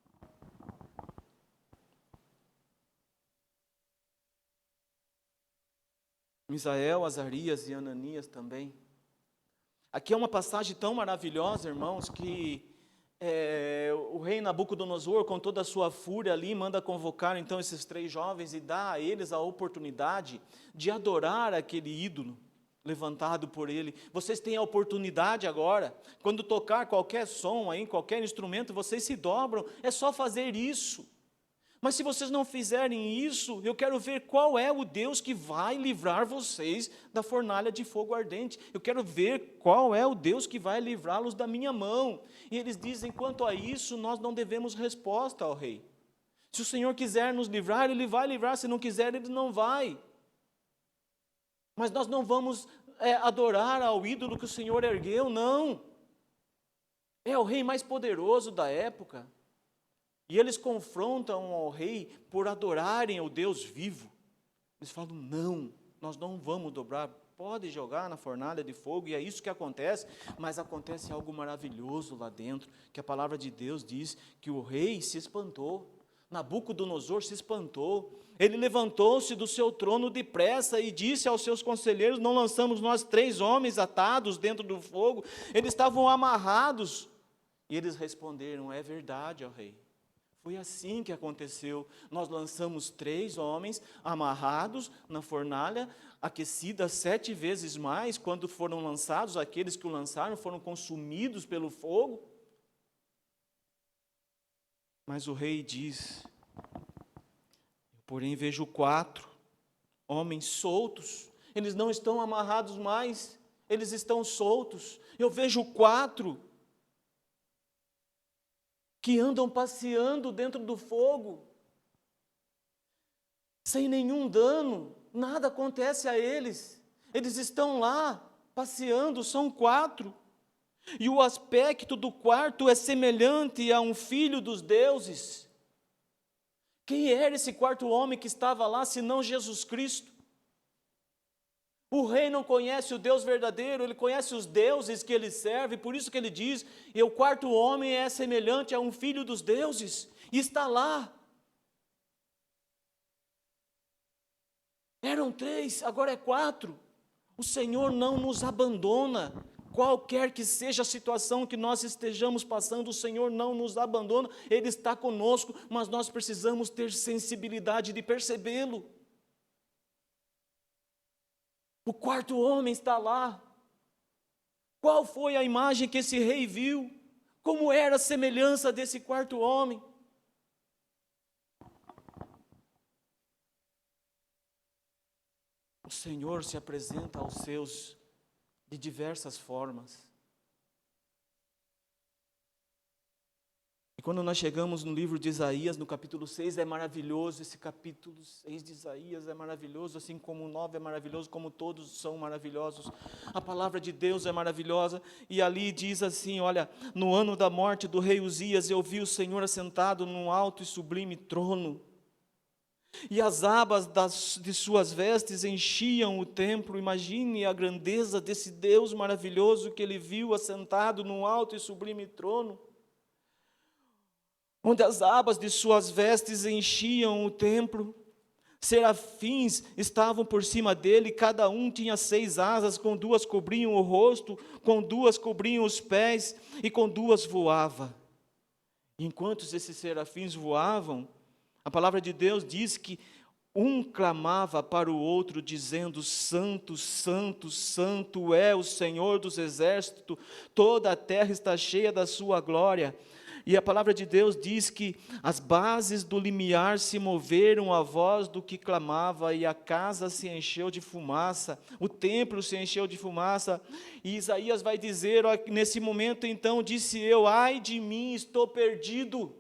Misael, Azarias e Ananias também. Aqui é uma passagem tão maravilhosa, irmãos, que o rei Nabucodonosor, com toda a sua fúria ali, manda convocar então esses 3 jovens e dá a eles a oportunidade de adorar aquele ídolo levantado por ele. Vocês têm a oportunidade agora, quando tocar qualquer som aí, qualquer instrumento, vocês se dobram, é só fazer isso. Mas se vocês não fizerem isso, eu quero ver qual é o Deus que vai livrar vocês da fornalha de fogo ardente. Eu quero ver qual é o Deus que vai livrá-los da minha mão. E eles dizem, quanto a isso, nós não devemos resposta ao rei. Se o Senhor quiser nos livrar, Ele vai livrar. Se não quiser, Ele não vai. Mas nós não vamos adorar ao ídolo que o Senhor ergueu, não. É o rei mais poderoso da época. E eles confrontam ao rei por adorarem ao Deus vivo. Eles falam, não, nós não vamos dobrar, pode jogar na fornalha de fogo, e é isso que acontece, mas acontece algo maravilhoso lá dentro, que a palavra de Deus diz que o rei se espantou, Nabucodonosor se espantou, ele levantou-se do seu trono depressa e disse aos seus conselheiros, não lançamos nós 3 homens atados dentro do fogo? Eles estavam amarrados, e eles responderam, é verdade, ó rei. Foi assim que aconteceu. Nós lançamos 3 homens amarrados na fornalha, aquecida 7 vezes mais. Quando foram lançados, aqueles que o lançaram foram consumidos pelo fogo. Mas o rei diz, porém vejo 4 homens soltos. Eles não estão amarrados mais, eles estão soltos. Eu vejo 4 que andam passeando dentro do fogo, sem nenhum dano, nada acontece a eles. Eles estão lá, passeando, são 4. E o aspecto do quarto é semelhante a um filho dos deuses. Quem era esse 4º homem que estava lá, senão Jesus Cristo? O rei não conhece o Deus verdadeiro, ele conhece os deuses que ele serve, por isso que ele diz, e o quarto homem é semelhante a um filho dos deuses, e está lá. Eram 3, agora é 4. O Senhor não nos abandona. Qualquer que seja a situação que nós estejamos passando, o Senhor não nos abandona, Ele está conosco, mas nós precisamos ter sensibilidade de percebê-lo. O quarto homem está lá. Qual foi a imagem que esse rei viu? Como era a semelhança desse quarto homem? O Senhor se apresenta aos seus de diversas formas. E quando nós chegamos no livro de Isaías, no capítulo 6, é maravilhoso, esse capítulo 6 de Isaías é maravilhoso, assim como o 9 é maravilhoso, como todos são maravilhosos. A palavra de Deus é maravilhosa, e ali diz assim, olha, no ano da morte do rei Uzias, eu vi o Senhor assentado num alto e sublime trono, e as abas de suas vestes enchiam o templo. Imagine a grandeza desse Deus maravilhoso que ele viu assentado num alto e sublime trono, onde as abas de suas vestes enchiam o templo. Serafins estavam por cima dele, cada um tinha 6 asas, com 2 cobriam o rosto, com 2 cobriam os pés, e com 2 voava. Enquanto esses serafins voavam, a palavra de Deus diz que um clamava para o outro, dizendo: Santo, Santo, Santo é o Senhor dos exércitos, toda a terra está cheia da sua glória. E a palavra de Deus diz que as bases do limiar se moveram à voz do que clamava, e a casa se encheu de fumaça, o templo se encheu de fumaça. E Isaías vai dizer, ó, nesse momento então, disse eu: ai de mim, estou perdido,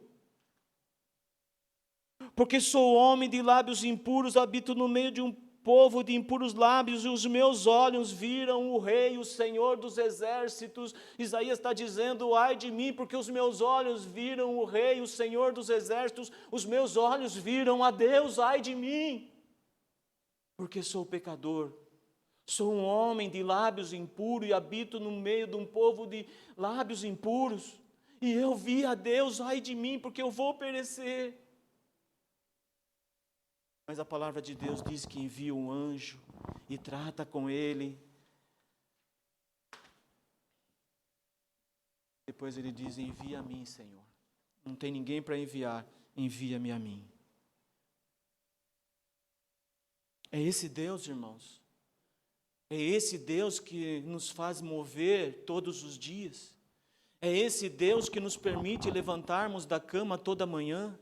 porque sou homem de lábios impuros, habito no meio de um povo de impuros lábios, e os meus olhos viram o Rei, o Senhor dos exércitos. Isaías está dizendo: ai de mim, porque os meus olhos viram o Rei, o Senhor dos exércitos, os meus olhos viram a Deus. Ai de mim, porque sou pecador, sou um homem de lábios impuros, e habito no meio de um povo de lábios impuros, e eu vi a Deus. Ai de mim, porque eu vou perecer. Mas a palavra de Deus diz que envia um anjo e trata com ele. Depois ele diz: envia a mim, Senhor. Não tem ninguém para enviar, envia-me a mim. É esse Deus, irmãos. É esse Deus que nos faz mover todos os dias. É esse Deus que nos permite levantarmos da cama toda manhã.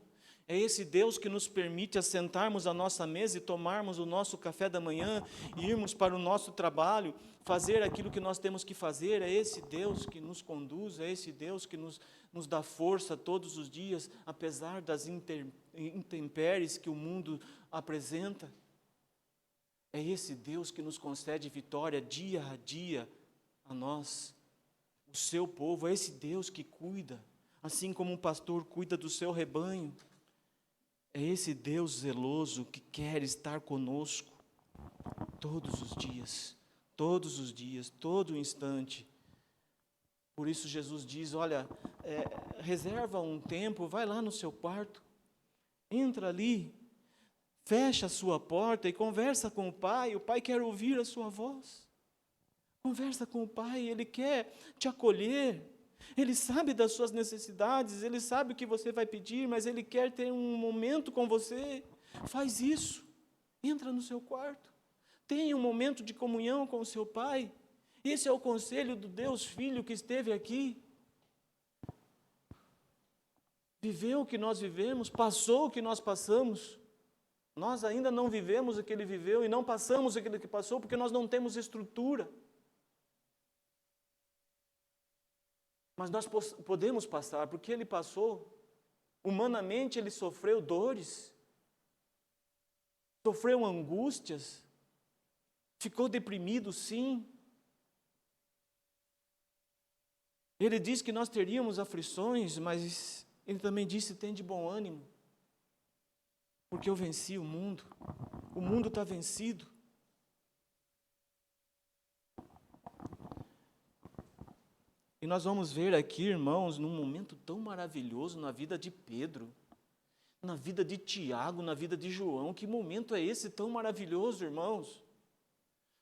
É esse Deus que nos permite assentarmos à nossa mesa e tomarmos o nosso café da manhã, irmos para o nosso trabalho, fazer aquilo que nós temos que fazer. É esse Deus que nos conduz, é esse Deus que nos dá força todos os dias, apesar das intempéries que o mundo apresenta. É esse Deus que nos concede vitória dia a dia a nós, o seu povo. É esse Deus que cuida, assim como um pastor cuida do seu rebanho. É esse Deus zeloso que quer estar conosco todos os dias, todo instante. Por isso Jesus diz: olha, reserva um tempo, vai lá no seu quarto, entra ali, fecha a sua porta e conversa com o Pai quer ouvir a sua voz. Conversa com o Pai, Ele quer te acolher. Ele sabe das suas necessidades, Ele sabe o que você vai pedir, mas Ele quer ter um momento com você. Faz isso, entra no seu quarto, tenha um momento de comunhão com o seu Pai. Esse é o conselho do Deus Filho que esteve aqui. Viveu o que nós vivemos, passou o que nós passamos. Nós ainda não vivemos o que Ele viveu e não passamos aquilo que passou, porque nós não temos estrutura. Mas nós podemos passar, porque Ele passou. Humanamente Ele sofreu dores, sofreu angústias, ficou deprimido, sim. Ele disse que nós teríamos aflições, mas Ele também disse: tem de bom ânimo, porque eu venci o mundo está vencido. nós vamos ver aqui, irmãos, num momento tão maravilhoso na vida de Pedro, na vida de Tiago, na vida de João. Que momento é esse tão maravilhoso, irmãos?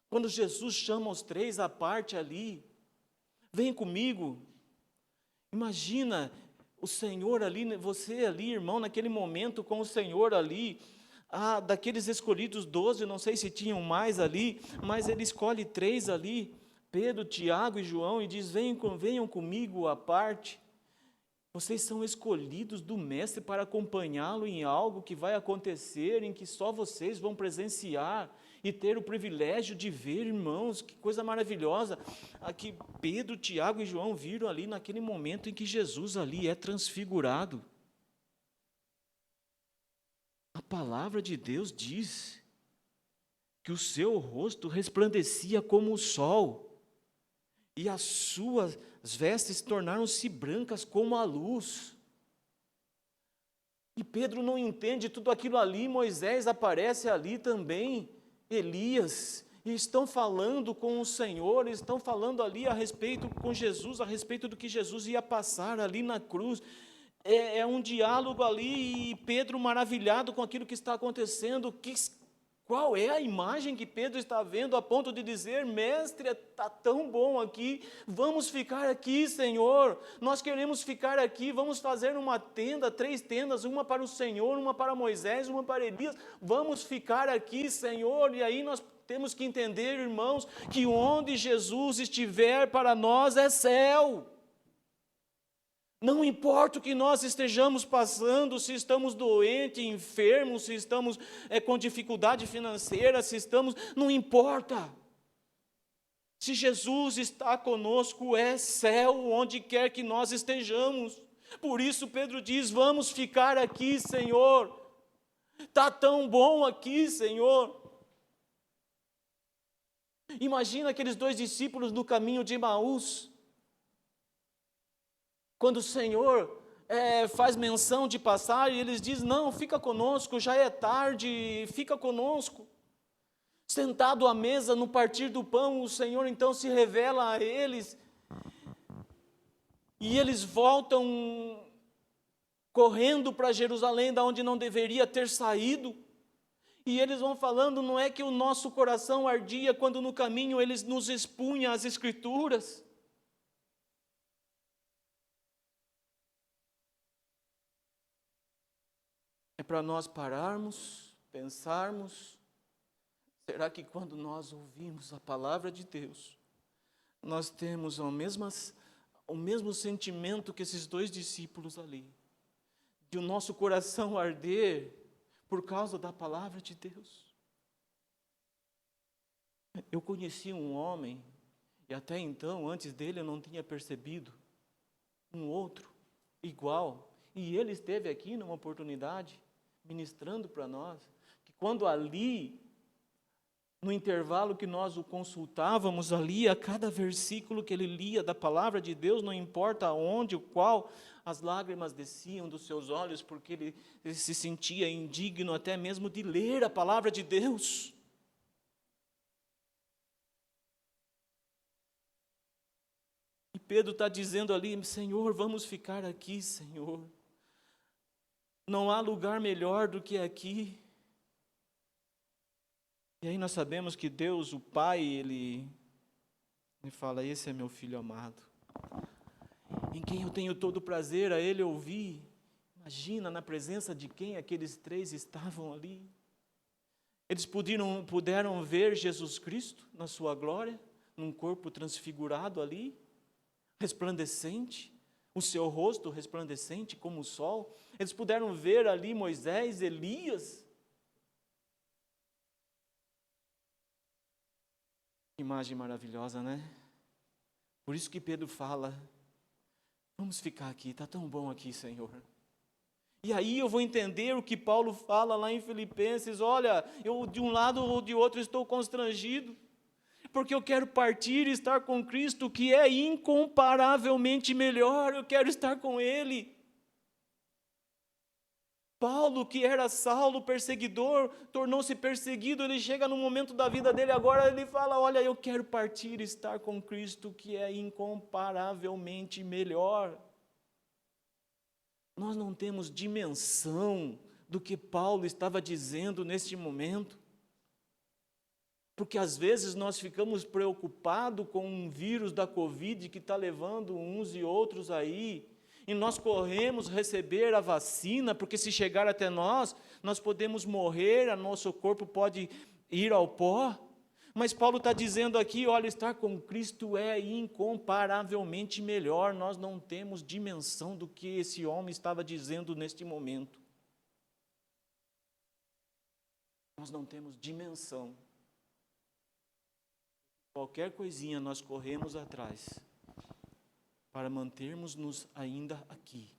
Quando Jesus chama os três à parte ali, vem comigo. Imagina o Senhor ali, você ali, irmão, naquele momento com o Senhor ali, daqueles escolhidos 12, não sei se tinham mais ali, mas ele escolhe 3 ali, Pedro, Tiago e João, e diz: venham comigo à parte. Vocês são escolhidos do Mestre para acompanhá-lo em algo que vai acontecer, em que só vocês vão presenciar e ter o privilégio de ver, irmãos. Que coisa maravilhosa. Aqui Pedro, Tiago e João viram ali naquele momento em que Jesus ali é transfigurado. A palavra de Deus diz que o seu rosto resplandecia como o sol, e as suas vestes tornaram-se brancas como a luz. E Pedro não entende tudo aquilo ali. Moisés aparece ali também, Elias, e estão falando com o Senhor, estão falando ali a respeito com Jesus, a respeito do que Jesus ia passar ali na cruz. É um diálogo ali, e Pedro maravilhado com aquilo que está acontecendo. Qual é a imagem que Pedro está vendo a ponto de dizer: Mestre, está tão bom aqui, vamos ficar aqui, Senhor, nós queremos ficar aqui, vamos fazer uma tenda, 3 tendas, uma para o Senhor, uma para Moisés, uma para Elias, vamos ficar aqui, Senhor. E aí nós temos que entender, irmãos, que onde Jesus estiver para nós é céu. Não importa o que nós estejamos passando, se estamos doentes, enfermos, se estamos com dificuldade financeira, não importa. Se Jesus está conosco, é céu onde quer que nós estejamos. Por isso Pedro diz: vamos ficar aqui, Senhor. Está tão bom aqui, Senhor. Imagina aqueles 2 discípulos no caminho de Emaús, quando o Senhor faz menção de passar, e eles dizem: não, fica conosco, já é tarde, fica conosco. Sentado à mesa, no partir do pão, o Senhor então se revela a eles, e eles voltam correndo para Jerusalém, da onde não deveria ter saído. E eles vão falando: não é que o nosso coração ardia quando no caminho eles nos expunham as Escrituras? É para nós pararmos, pensarmos: será que quando nós ouvimos a palavra de Deus, nós temos o mesmo sentimento que esses 2 discípulos ali, de o nosso coração arder por causa da palavra de Deus? Eu conheci um homem, e até então, antes dele, eu não tinha percebido, um outro, igual, e ele esteve aqui numa oportunidade, ministrando para nós, que quando ali, no intervalo que nós o consultávamos ali, a cada versículo que ele lia da palavra de Deus, não importa onde, o qual, as lágrimas desciam dos seus olhos, porque ele se sentia indigno até mesmo de ler a palavra de Deus. E Pedro está dizendo ali: Senhor, vamos ficar aqui, Senhor. Não há lugar melhor do que aqui. E aí nós sabemos que Deus, o Pai, Ele fala: esse é meu filho amado, em quem eu tenho todo prazer a Ele ouvir. Imagina na presença de quem aqueles 3 estavam ali. Eles puderam ver Jesus Cristo na sua glória, num corpo transfigurado ali, resplandecente, o seu rosto resplandecente como o sol. Eles puderam ver ali Moisés, Elias. Imagem maravilhosa, né? Por isso que Pedro fala: vamos ficar aqui, está tão bom aqui, Senhor. E aí eu vou entender o que Paulo fala lá em Filipenses: olha, eu de um lado ou de outro estou constrangido, porque eu quero partir e estar com Cristo, que é incomparavelmente melhor. Eu quero estar com Ele. Paulo, que era Saulo, perseguidor, tornou-se perseguido, ele chega no momento da vida dele, agora ele fala, olha, eu quero partir e estar com Cristo, que é incomparavelmente melhor. Nós não temos dimensão do que Paulo estava dizendo neste momento, porque às vezes nós ficamos preocupados com um vírus da Covid que está levando uns e outros aí, e nós corremos receber a vacina, porque se chegar até nós, nós podemos morrer, o nosso corpo pode ir ao pó. Mas Paulo está dizendo aqui, olha, estar com Cristo é incomparavelmente melhor. Nós não temos dimensão do que esse homem estava dizendo neste momento. Nós não temos dimensão. Qualquer coisinha nós corremos atrás para mantermos-nos ainda aqui.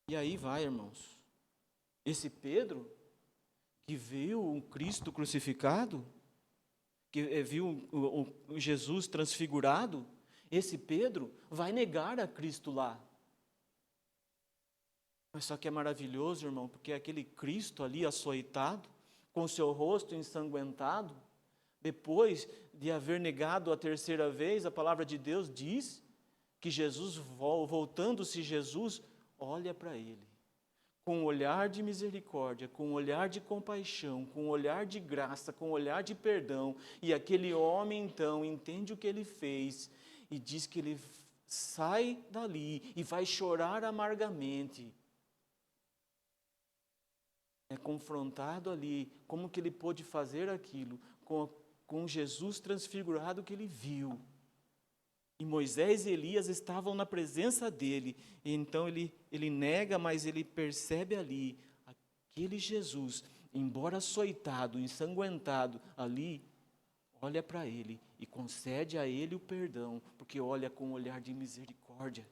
E aí vai, irmãos, esse Pedro, que viu um Cristo crucificado, que viu o Jesus transfigurado, esse Pedro vai negar a Cristo lá. Mas só que é maravilhoso, irmão, porque aquele Cristo ali açoitado, com seu rosto ensanguentado, depois de haver negado a terceira vez, a palavra de Deus diz que Jesus, voltando-se Jesus, olha para ele, com um olhar de misericórdia, com um olhar de compaixão, com um olhar de graça, com um olhar de perdão, e aquele homem então entende o que ele fez, e diz que ele sai dali e vai chorar amargamente. É confrontado ali, como que ele pôde fazer aquilo, com Jesus transfigurado que ele viu. E Moisés e Elias estavam na presença dele, e então ele nega, mas ele percebe ali, aquele Jesus, embora açoitado, ensanguentado, ali, olha para ele e concede a ele o perdão, porque olha com um olhar de misericórdia.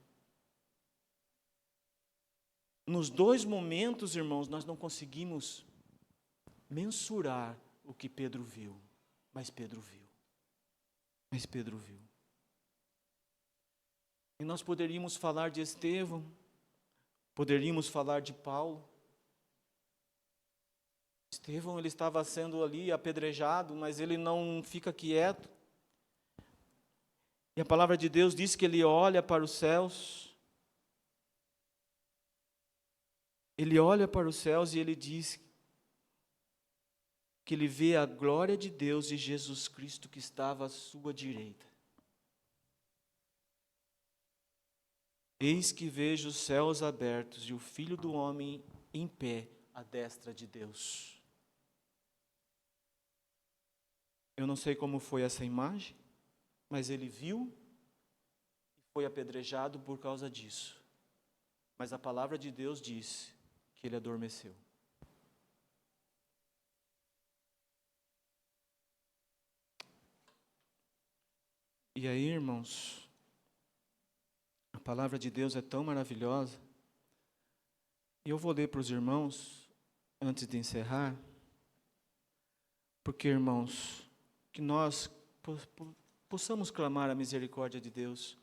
Nos dois momentos, irmãos, nós não conseguimos mensurar o que Pedro viu, mas Pedro viu. Mas Pedro viu. E nós poderíamos falar de Estevão, poderíamos falar de Paulo. Estevão, ele estava sendo ali apedrejado, mas ele não fica quieto. E a palavra de Deus diz que ele olha para os céus. Ele olha para os céus e ele diz que ele vê a glória de Deus e Jesus Cristo que estava à sua direita. Eis que vejo os céus abertos e o Filho do Homem em pé à destra de Deus. Eu não sei como foi essa imagem, mas ele viu e foi apedrejado por causa disso. Mas a palavra de Deus diz que ele adormeceu. E aí, irmãos, a palavra de Deus é tão maravilhosa. E eu vou ler para os irmãos, antes de encerrar, porque, irmãos, que nós possamos clamar a misericórdia de Deus,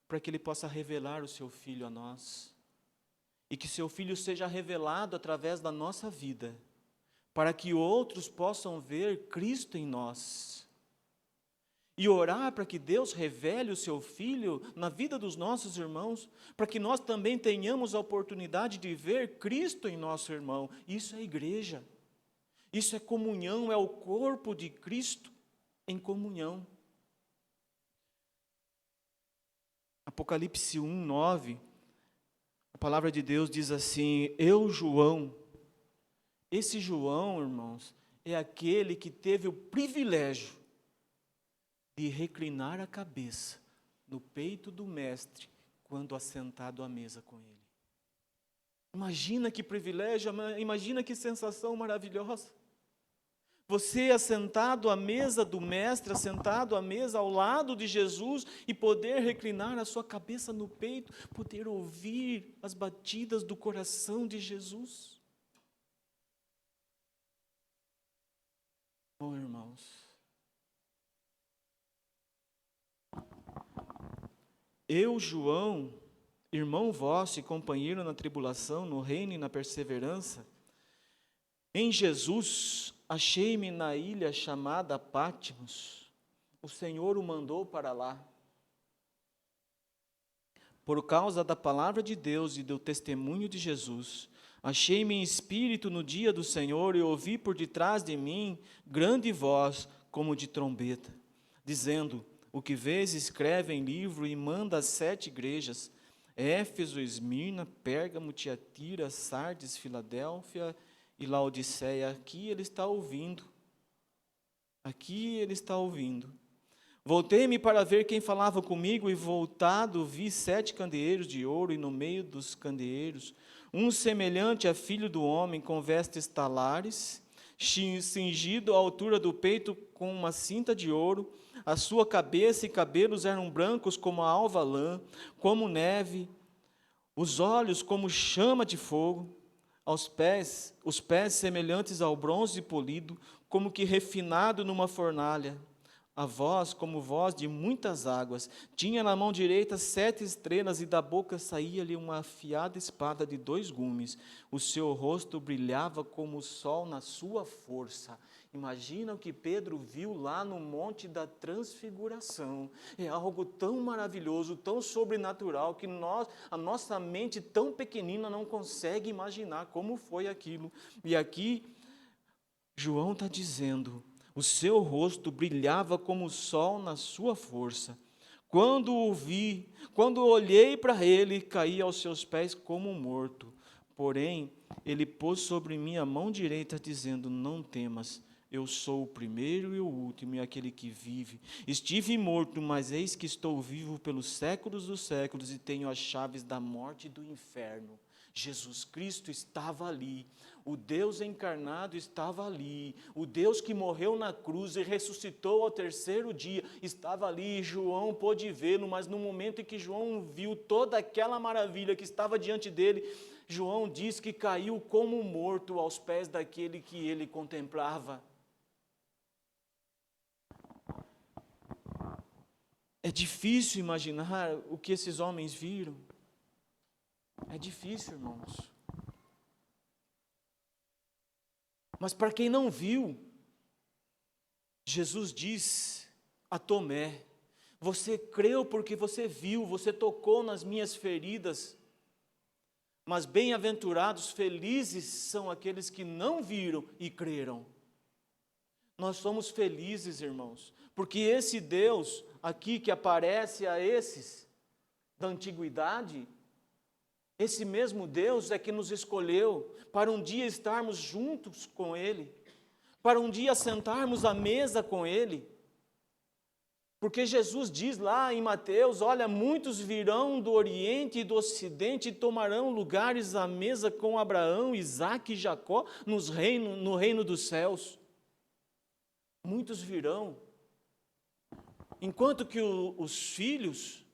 para que Ele possa revelar o Seu Filho a nós, e que Seu Filho seja revelado através da nossa vida, para que outros possam ver Cristo em nós. E orar para que Deus revele o Seu Filho na vida dos nossos irmãos, para que nós também tenhamos a oportunidade de ver Cristo em nosso irmão. Isso é igreja, isso é comunhão, é o corpo de Cristo em comunhão. Apocalipse 1:9, a palavra de Deus diz assim: eu, João, esse João, irmãos, é aquele que teve o privilégio de reclinar a cabeça no peito do mestre quando assentado à mesa com ele. Imagina que privilégio, imagina que sensação maravilhosa. Você assentado à mesa do mestre, assentado à mesa ao lado de Jesus e poder reclinar a sua cabeça no peito, poder ouvir as batidas do coração de Jesus. Oh, irmãos, eu, João, irmão vosso e companheiro na tribulação, no reino e na perseverança? Em Jesus, achei-me na ilha chamada Patmos. O Senhor o mandou para lá. Por causa da palavra de Deus e do testemunho de Jesus, achei-me em espírito no dia do Senhor e ouvi por detrás de mim grande voz como de trombeta, dizendo: o que vês, escreve em livro e manda às 7 igrejas, Éfeso, Esmirna, Pérgamo, Tiatira, Sardes, Filadélfia e Laodiceia. Aqui ele está ouvindo. Voltei-me para ver quem falava comigo, e voltado vi 7 candeeiros de ouro, e no meio dos candeeiros, um semelhante a filho do homem, com vestes talares, cingido à altura do peito com uma cinta de ouro. A sua cabeça e cabelos eram brancos como a alva lã, como neve, os olhos como chama de fogo, os pés semelhantes ao bronze polido, como que refinado numa fornalha. A voz como voz de muitas águas. Tinha na mão direita 7 estrelas, e da boca saía-lhe uma afiada espada de 2 gumes. O seu rosto brilhava como o sol na sua força. Imagina o que Pedro viu lá no Monte da Transfiguração. É algo tão maravilhoso, tão sobrenatural, que a nossa mente tão pequenina não consegue imaginar como foi aquilo. E aqui João está dizendo: o seu rosto brilhava como o sol na sua força. Quando o vi, quando olhei para ele, caí aos seus pés como morto. Porém, ele pôs sobre mim a mão direita, dizendo: não temas, eu sou o primeiro e o último, e aquele que vive. Estive morto, mas eis que estou vivo pelos séculos dos séculos, e tenho as chaves da morte e do inferno. Jesus Cristo estava ali, o Deus encarnado estava ali, o Deus que morreu na cruz e ressuscitou ao 3º dia estava ali, e João pôde vê-lo. Mas no momento em que João viu toda aquela maravilha que estava diante dele, João diz que caiu como morto aos pés daquele que ele contemplava. É difícil imaginar o que esses homens viram. É difícil, irmãos. Mas para quem não viu, Jesus diz a Tomé: você creu porque você viu, você tocou nas minhas feridas. Mas bem-aventurados, felizes são aqueles que não viram e creram. Nós somos felizes, irmãos, porque esse Deus aqui que aparece a esses da antiguidade, esse mesmo Deus é que nos escolheu para um dia estarmos juntos com Ele, para um dia sentarmos à mesa com Ele. Porque Jesus diz lá em Mateus: olha, muitos virão do Oriente e do Ocidente e tomarão lugares à mesa com Abraão, Isaque e Jacó no reino dos céus. Muitos virão, enquanto que os filhos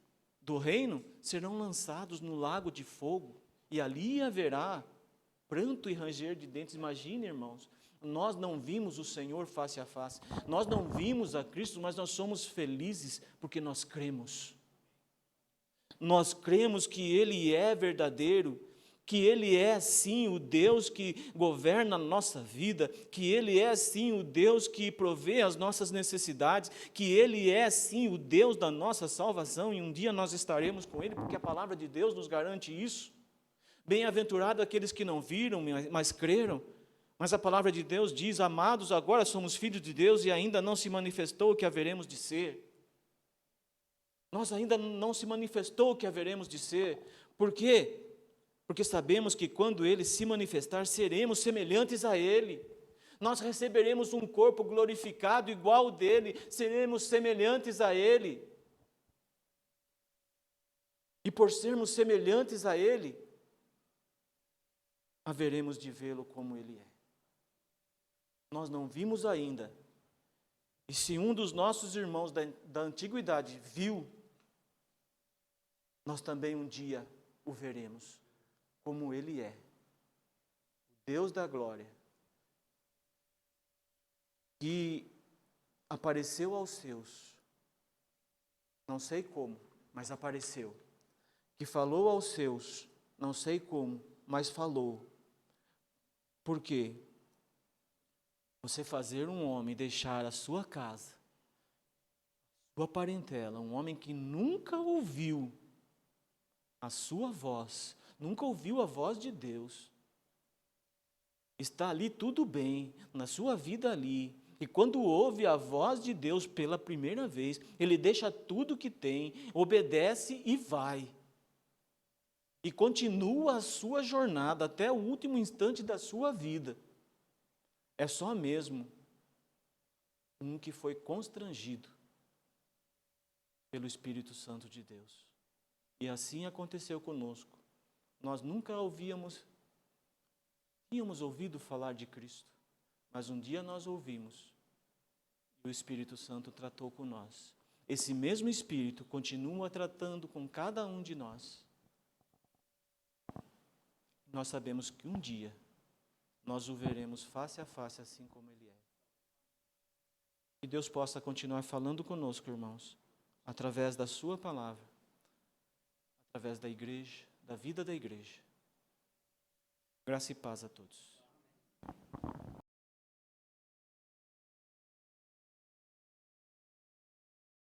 do reino serão lançados no lago de fogo, e ali haverá pranto e ranger de dentes. Imagine, irmãos, nós não vimos o Senhor face a face, nós não vimos a Cristo, mas nós somos felizes porque nós cremos. Nós cremos que Ele é verdadeiro, que Ele é sim o Deus que governa a nossa vida, que Ele é sim o Deus que provê as nossas necessidades, que Ele é sim o Deus da nossa salvação, e um dia nós estaremos com Ele, porque a palavra de Deus nos garante isso. Bem-aventurado aqueles que não viram, mas creram. Mas a palavra de Deus diz: amados, agora somos filhos de Deus e ainda não se manifestou o que haveremos de ser. Nós ainda não se manifestou o que haveremos de ser. Por quê? Porque sabemos que quando Ele se manifestar, seremos semelhantes a Ele. Nós receberemos um corpo glorificado igual ao dele, seremos semelhantes a Ele. E por sermos semelhantes a Ele, haveremos de vê-lo como Ele é. Nós não vimos ainda. E se um dos nossos irmãos da antiguidade viu, nós também um dia o veremos como Ele é. O Deus da glória, que apareceu aos seus, não sei como, mas apareceu. que falou aos seus, não sei como, mas falou. Por quê? Você fazer um homem deixar a sua casa, sua parentela, um homem que nunca ouviu a sua voz, nunca ouviu a voz de Deus, está ali tudo bem, na sua vida ali, e quando ouve a voz de Deus pela primeira vez, ele deixa tudo que tem, obedece e vai. E continua a sua jornada até o último instante da sua vida. É só mesmo um que foi constrangido pelo Espírito Santo de Deus. E assim aconteceu conosco. Nós nunca tínhamos ouvido falar de Cristo, mas um dia nós ouvimos e o Espírito Santo tratou com nós. Esse mesmo Espírito continua tratando com cada um de nós. Nós sabemos que um dia nós o veremos face a face assim como Ele é. Que Deus possa continuar falando conosco, irmãos, através da sua palavra, através da igreja, da vida da igreja. Graça e paz a todos.